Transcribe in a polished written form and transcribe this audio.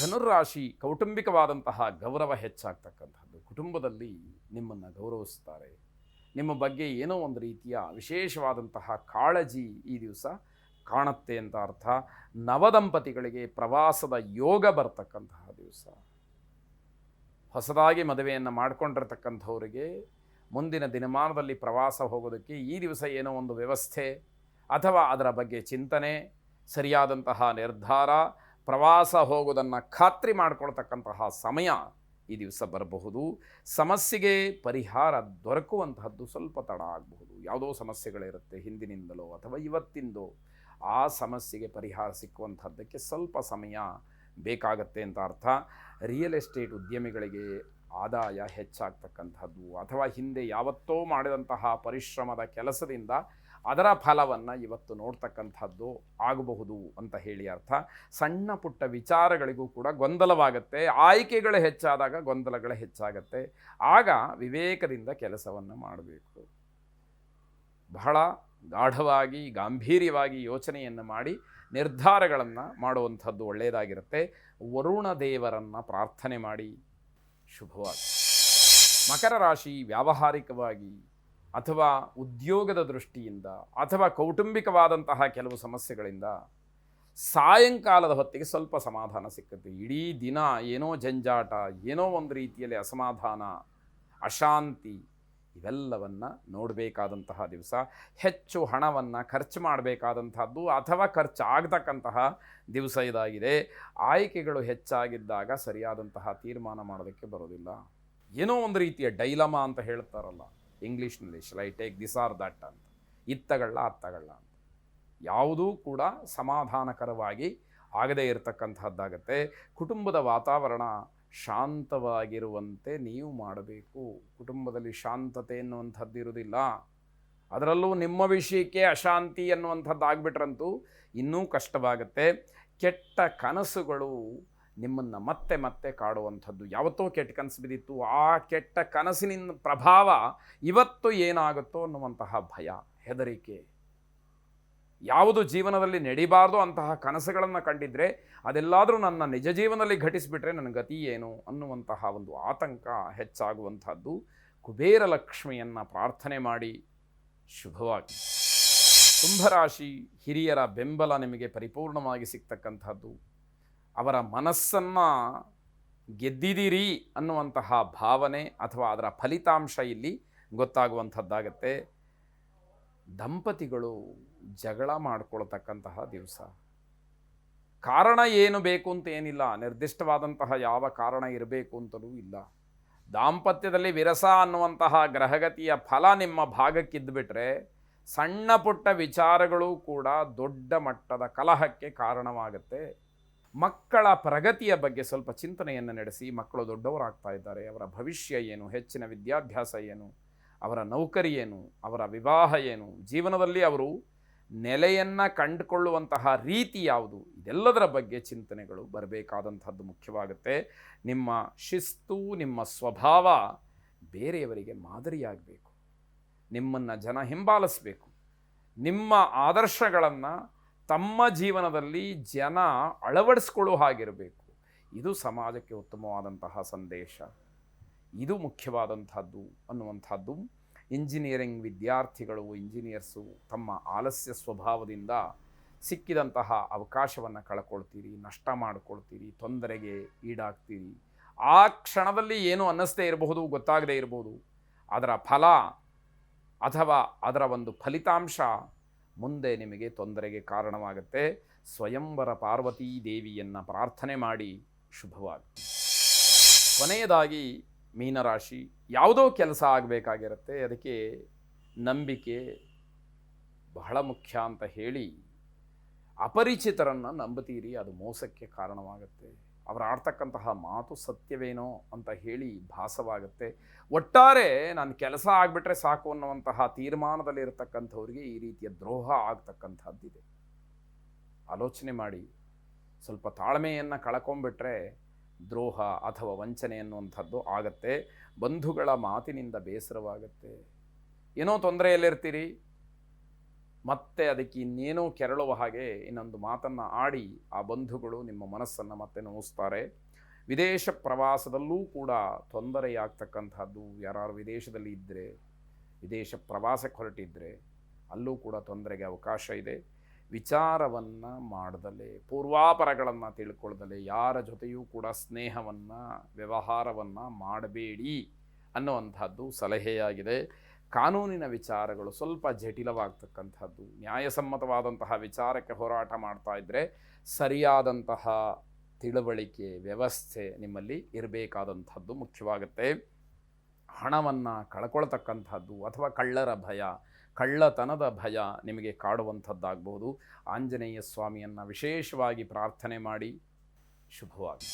ಧನುರಾಶಿ ಕೌಟುಂಬಿಕವಾದಂತಹ ಗೌರವ ಹೆಚ್ಚಾಗ್ತಕ್ಕಂಥದ್ದು. ಕುಟುಂಬದಲ್ಲಿ ನಿಮ್ಮನ್ನು ಗೌರವಿಸ್ತಾರೆ. ನಿಮ್ಮ ಬಗ್ಗೆ ಏನೋ ಒಂದು ರೀತಿಯ ವಿಶೇಷವಾದಂತಹ ಕಾಳಜಿ ಈ ದಿವಸ ಕಾಣುತ್ತೆ ಅಂತ ಅರ್ಥ. ನವದಂಪತಿಗಳಿಗೆ ಪ್ರವಾಸದ ಯೋಗ ಬರ್ತಕ್ಕಂತಹ ದಿವಸ. ಹೊಸದಾಗಿ ಮದುವೆಯನ್ನು ಮಾಡಿಕೊಂಡಿರ್ತಕ್ಕಂಥವರಿಗೆ ಮುಂದಿನ ದಿನಮಾನದಲ್ಲಿ ಪ್ರವಾಸ ಹೋಗೋದಕ್ಕೆ ಈ ದಿವಸ ಏನೋ ಒಂದು ವ್ಯವಸ್ಥೆ ಅಥವಾ ಅದರ ಬಗ್ಗೆ ಚಿಂತನೆ, ಸರಿಯಾದಂತಹ ನಿರ್ಧಾರ, ಪ್ರವಾಸ ಹೋಗೋದನ್ನು ಖಾತ್ರಿ ಮಾಡಿಕೊಳ್ತಕ್ಕಂತಹ ಸಮಯ ಈ ದಿವಸ ಬರಬಹುದು. ಸಮಸ್ಯೆಗೆ ಪರಿಹಾರ ದೊರಕುವಂತಹದ್ದು ಸ್ವಲ್ಪ ತಡ ಆಗಬಹುದು. ಯಾವುದೋ ಸಮಸ್ಯೆಗಳಿರುತ್ತೆ ಹಿಂದಿನಿಂದಲೋ ಅಥವಾ ಇವತ್ತಿಂದೋ, ಆ ಸಮಸ್ಯೆಗೆ ಪರಿಹಾರ ಸಿಕ್ಕುವಂಥದ್ದಕ್ಕೆ ಸ್ವಲ್ಪ ಸಮಯ ಬೇಕಾಗತ್ತೆ ಅಂತ ಅರ್ಥ. ರಿಯಲ್ ಎಸ್ಟೇಟ್ ಉದ್ಯಮಿಗಳಿಗೆ ಆದಾಯ ಹೆಚ್ಚಾಗ್ತಕ್ಕಂಥದ್ದು ಅಥವಾ ಹಿಂದೆ ಯಾವತ್ತೋ ಮಾಡಿದಂತಹ ಪರಿಶ್ರಮದ ಕೆಲಸದಿಂದ ಅದರ ಫಲವನ್ನು ಇವತ್ತು ನೋಡ್ತಕ್ಕಂಥದ್ದು ಆಗಬಹುದು ಅಂತ ಹೇಳಿ ಅರ್ಥ. ಸಣ್ಣ ಪುಟ್ಟ ವಿಚಾರಗಳಿಗೂ ಕೂಡ ಗೊಂದಲವಾಗುತ್ತೆ. ಆಯ್ಕೆಗಳು ಹೆಚ್ಚಾದಾಗ ಗೊಂದಲಗಳು ಹೆಚ್ಚಾಗತ್ತೆ. ಆಗ ವಿವೇಕದಿಂದ ಕೆಲಸವನ್ನು ಮಾಡಬೇಕು. ಬಹಳ ಗಾಢವಾಗಿ ಗಾಂಭೀರ್ಯವಾಗಿ ಯೋಚನೆಯನ್ನು ಮಾಡಿ ನಿರ್ಧಾರಗಳನ್ನು ಮಾಡುವಂಥದ್ದು ಒಳ್ಳೆಯದಾಗಿರುತ್ತೆ. ವರುಣ ದೇವರನ್ನು ಪ್ರಾರ್ಥನೆ ಮಾಡಿ ಶುಭವಾಗಿ. ಮಕರ ರಾಶಿ ವ್ಯಾವಹಾರಿಕವಾಗಿ ಅಥವಾ ಉದ್ಯೋಗದ ದೃಷ್ಟಿಯಿಂದ ಅಥವಾ ಕೌಟುಂಬಿಕವಾದಂತಹ ಕೆಲವು ಸಮಸ್ಯೆಗಳಿಂದ ಸಾಯಂಕಾಲದ ಹೊತ್ತಿಗೆ ಸ್ವಲ್ಪ ಸಮಾಧಾನ ಸಿಕ್ಕುತ್ತೆ. ಇಡೀ ದಿನ ಏನೋ ಜಂಜಾಟ, ಏನೋ ಒಂದು ರೀತಿಯಲ್ಲಿ ಅಸಮಾಧಾನ, ಅಶಾಂತಿ ಇವೆಲ್ಲವನ್ನು ನೋಡಬೇಕಾದಂತಹ ದಿವಸ. ಹೆಚ್ಚು ಹಣವನ್ನು ಖರ್ಚು ಮಾಡಬೇಕಾದಂಥದ್ದು ಅಥವಾ ಖರ್ಚಾಗತಕ್ಕಂತಹ ದಿವಸ ಇದಾಗಿದೆ. ಆಯ್ಕೆಗಳು ಹೆಚ್ಚಾಗಿದ್ದಾಗ ಸರಿಯಾದಂತಹ ತೀರ್ಮಾನ ಮಾಡೋದಕ್ಕೆ ಬರೋದಿಲ್ಲ. ಏನೋ ಒಂದು ರೀತಿಯ ಡೈಲಮಾ ಅಂತ ಹೇಳ್ತಾರಲ್ಲ ಇಂಗ್ಲೀಷ್ನಲ್ಲಿ, shall I take this or that ಅಂತ, ಇತ್ತಗಳ್ಳ ಅತ್ತಗಳ್ಳ ಅಂತ. ಯಾವುದೂ ಕೂಡ ಸಮಾಧಾನಕರವಾಗಿ ಆಗದೇ ಇರತಕ್ಕಂಥದ್ದಾಗತ್ತೆ. ಕುಟುಂಬದ ವಾತಾವರಣ ಶಾಂತವಾಗಿರುವಂತೆ ನೀವು ಮಾಡಬೇಕು. ಕುಟುಂಬದಲ್ಲಿ ಶಾಂತತೆ ಎನ್ನುವಂಥದ್ದು ಇರುವುದಿಲ್ಲ. ಅದರಲ್ಲೂ ನಿಮ್ಮ ವಿಷಯಕ್ಕೆ ಅಶಾಂತಿ ಅನ್ನುವಂಥದ್ದು ಆಗಿಬಿಟ್ರಂತೂ ಇನ್ನೂ ಕಷ್ಟವಾಗುತ್ತೆ. ಕೆಟ್ಟ ಕನಸುಗಳು ನಿಮ್ಮನ್ನು ಮತ್ತೆ ಮತ್ತೆ ಕಾಡುವಂಥದ್ದು. ಯಾವತ್ತೋ ಕೆಟ್ಟ ಕನಸು ಬಿದ್ದಿತ್ತು, ಆ ಕೆಟ್ಟ ಕನಸಿನ ಪ್ರಭಾವ ಇವತ್ತು ಏನಾಗುತ್ತೋ ಅನ್ನುವಂತಹ ಭಯ, ಹೆದರಿಕೆ. ಯಾವುದು ಜೀವನದಲ್ಲಿ ನಡಿಬಾರ್ದು ಅಂತಹ ಕನಸುಗಳನ್ನು ಕಂಡಿದ್ರೆ ಅದೆಲ್ಲಾದರೂ ನನ್ನ ನಿಜ ಜೀವನದಲ್ಲಿ ಘಟಿಸಿಬಿಟ್ರೆ ನನ್ನ ಗತಿ ಏನು ಅನ್ನುವಂತಹ ಒಂದು ಆತಂಕ ಹೆಚ್ಚಾಗುವಂಥದ್ದು. ಕುಬೇರ ಲಕ್ಷ್ಮಿಯನ್ನು ಪ್ರಾರ್ಥನೆ ಮಾಡಿ ಶುಭವಾಗಿ. ಕುಂಭರಾಶಿ ಹಿರಿಯರ ಬೆಂಬಲ ನಿಮಗೆ ಪರಿಪೂರ್ಣವಾಗಿ ಸಿಗ್ತಕ್ಕಂಥದ್ದು. ಅವರ ಮನಸ್ಸನ್ನು ಗೆದ್ದಿದ್ದೀರಿ ಅನ್ನುವಂತಹ ಭಾವನೆ ಅಥವಾ ಅದರ ಫಲಿತಾಂಶ ಇಲ್ಲಿ ಗೊತ್ತಾಗುವಂಥದ್ದಾಗತ್ತೆ. ದಂಪತಿಗಳು ಜಗಳ ಮಾಡ್ಕೊಳ್ತಕ್ಕಂತಹ ದಿವಸ. ಕಾರಣ ಏನು ಬೇಕು ಅಂತ ಏನಿಲ್ಲ, ನಿರ್ದಿಷ್ಟವಾದಂತಹ ಯಾವ ಕಾರಣ ಇರಬೇಕು ಅಂತಲೂ ಇಲ್ಲ. ದಾಂಪತ್ಯದಲ್ಲಿ ವಿರಸ ಅನ್ನುವಂತಹ ಗ್ರಹಗತಿಯ ಫಲ ನಿಮ್ಮ ಭಾಗಕ್ಕಿದ್ದುಬಿಟ್ರೆ ಸಣ್ಣ ಪುಟ್ಟ ವಿಚಾರಗಳು ಕೂಡ ದೊಡ್ಡ ಮಟ್ಟದ ಕಲಹಕ್ಕೆ ಕಾರಣವಾಗುತ್ತೆ. ಮಕ್ಕಳ ಪ್ರಗತಿಯ ಬಗ್ಗೆ ಸ್ವಲ್ಪ ಚಿಂತನೆಯನ್ನು ನಡೆಸಿ. ಮಕ್ಕಳು ದೊಡ್ಡವರಾಗ್ತಾ ಇದ್ದಾರೆ, ಅವರ ಭವಿಷ್ಯ ಏನು, ಹೆಚ್ಚಿನ ವಿದ್ಯಾಭ್ಯಾಸ ಏನು, ಅವರ ನೌಕರಿ ಏನು, ಅವರ ವಿವಾಹ ಏನು, ಜೀವನದಲ್ಲಿ ಅವರು ನೆಲೆಯನ್ನು ಕಂಡುಕೊಳ್ಳುವಂತಹ ರೀತಿ ಯಾವುದು, ಇದೆಲ್ಲದರ ಬಗ್ಗೆ ಚಿಂತನೆಗಳು ಬರಬೇಕಾದಂಥದ್ದು ಮುಖ್ಯವಾಗುತ್ತೆ. ನಿಮ್ಮ ಶಿಸ್ತು, ನಿಮ್ಮ ಸ್ವಭಾವ ಬೇರೆಯವರಿಗೆ ಮಾದರಿಯಾಗಬೇಕು. ನಿಮ್ಮನ್ನು ಜನ ಹಿಂಬಾಲಿಸಬೇಕು. ನಿಮ್ಮ ಆದರ್ಶಗಳನ್ನು ತಮ್ಮ ಜೀವನದಲ್ಲಿ ಜನ ಅಳವಡಿಸ್ಕೊಳ್ಳೋ ಹಾಗಿರಬೇಕು. ಇದು ಸಮಾಜಕ್ಕೆ ಉತ್ತಮವಾದಂತಹ ಸಂದೇಶ. ಇದು ಮುಖ್ಯವಾದಂಥದ್ದು ಅನ್ನುವಂಥದ್ದು. ಇಂಜಿನಿಯರಿಂಗ್ ವಿದ್ಯಾರ್ಥಿಗಳು, ಇಂಜಿನಿಯರ್ಸು ತಮ್ಮ ಆಲಸ್ಯ ಸ್ವಭಾವದಿಂದ ಸಿಕ್ಕಿದಂತಹ ಅವಕಾಶವನ್ನು ಕಳ್ಕೊಳ್ತೀರಿ, ನಷ್ಟ ಮಾಡಿಕೊಳ್ತೀರಿ, ತೊಂದರೆಗೆ ಈಡಾಗ್ತೀರಿ. ಆ ಕ್ಷಣದಲ್ಲಿ ಏನು ಅನ್ನಿಸ್ದೇ ಇರಬಹುದು, ಗೊತ್ತಾಗದೇ ಇರಬಹುದು. ಅದರ ಫಲ ಅಥವಾ ಅದರ ಒಂದು ಫಲಿತಾಂಶ ಮುಂದೆ ನಿಮಗೆ ತೊಂದರೆಗೆ ಕಾರಣವಾಗುತ್ತೆ. ಸ್ವಯಂವರ ಪಾರ್ವತೀ ದೇವಿಯನ್ನು ಪ್ರಾರ್ಥನೆ ಮಾಡಿ ಶುಭವಾಗಿ. ಕೊನೆಯದಾಗಿ ಮೀನರಾಶಿ, ಯಾವುದೋ ಕೆಲಸ ಆಗಬೇಕಾಗಿರುತ್ತೆ, ಅದಕ್ಕೆ ನಂಬಿಕೆ ಬಹಳ ಮುಖ್ಯ ಅಂತ ಹೇಳಿ ಅಪರಿಚಿತರನ್ನು ನಂಬುತ್ತೀರಿ. ಅದು ಮೋಸಕ್ಕೆ ಕಾರಣವಾಗುತ್ತೆ. ಅವರು ಆಡ್ತಕ್ಕಂತಹ ಮಾತು ಸತ್ಯವೇನೋ ಅಂತ ಹೇಳಿ ಭಾಸವಾಗುತ್ತೆ. ಒಟ್ಟಾರೆ ನಾನು ಕೆಲಸ ಆಗಿಬಿಟ್ರೆ ಸಾಕು ಅನ್ನುವಂತಹ ತೀರ್ಮಾನದಲ್ಲಿರತಕ್ಕಂಥವ್ರಿಗೆ ಈ ರೀತಿಯ ದ್ರೋಹ ಆಗ್ತಕ್ಕಂಥದ್ದಿದೆ. ಆಲೋಚನೆ ಮಾಡಿ. ಸ್ವಲ್ಪ ತಾಳ್ಮೆಯನ್ನು ಕಳ್ಕೊಂಡ್ಬಿಟ್ರೆ ದ್ರೋಹ ಅಥವಾ ವಂಚನೆ ಅನ್ನುವಂಥದ್ದು ಆಗತ್ತೆ. ಬಂಧುಗಳ ಮಾತಿನಿಂದ ಬೇಸರವಾಗುತ್ತೆ. ಏನೋ ತೊಂದರೆಯಲ್ಲಿರ್ತೀರಿ, ಮತ್ತೆ ಅದಕ್ಕೆ ಇನ್ನೇನೋ ಕೆರಳುವ ಹಾಗೆ ಇನ್ನೊಂದು ಮಾತನ್ನು ಆಡಿ ಆ ಬಂಧುಗಳು ನಿಮ್ಮ ಮನಸ್ಸನ್ನು ಮತ್ತೆ ನೋಯಿಸ್ತಾರೆ. ವಿದೇಶ ಪ್ರವಾಸದಲ್ಲೂ ಕೂಡ ತೊಂದರೆಯಾಗ್ತಕ್ಕಂಥದ್ದು, ಯಾರು ವಿದೇಶದಲ್ಲಿ ಇದ್ದರೆ, ವಿದೇಶ ಪ್ರವಾಸಕ್ಕೆ ಹೊರಟಿದ್ದರೆ ಅಲ್ಲೂ ಕೂಡ ತೊಂದರೆಗೆ ಅವಕಾಶ ಇದೆ. ವಿಚಾರವನ್ನು ಮಾಡದಲೇ, ಪೂರ್ವಾಪರಗಳನ್ನು ತಿಳ್ಕೊಳ್ದಲೇ ಯಾರ ಜೊತೆಯೂ ಕೂಡ ಸ್ನೇಹವನ್ನು, ವ್ಯವಹಾರವನ್ನು ಮಾಡಬೇಡಿ ಅನ್ನುವಂಥದ್ದು ಸಲಹೆಯಾಗಿದೆ. ಕಾನೂನಿನ ವಿಚಾರಗಳು ಸ್ವಲ್ಪ ಜಟಿಲವಾಗ್ತಕ್ಕಂಥದ್ದು, ನ್ಯಾಯಸಮ್ಮತವಾದಂತಹ ವಿಚಾರಕ್ಕೆ ಹೋರಾಟ ಮಾಡ್ತಾ ಇದ್ದರೆ ಸರಿಯಾದಂತಹ ತಿಳುವಳಿಕೆ, ವ್ಯವಸ್ಥೆ ನಿಮ್ಮಲ್ಲಿ ಇರಬೇಕಾದಂಥದ್ದು ಮುಖ್ಯವಾಗುತ್ತೆ. ಹಣವನ್ನು ಕಳ್ಕೊಳ್ತಕ್ಕಂಥದ್ದು ಅಥವಾ ಕಳ್ಳರ ಭಯ, ಕಳ್ಳತನದ ಭಯ ನಿಮಗೆ ಕಾಡುವಂಥದ್ದಾಗಬಹುದು. ಆಂಜನೇಯ ಸ್ವಾಮಿಯನ್ನು ವಿಶೇಷವಾಗಿ ಪ್ರಾರ್ಥನೆ ಮಾಡಿ. ಶುಭವಾಗಿ.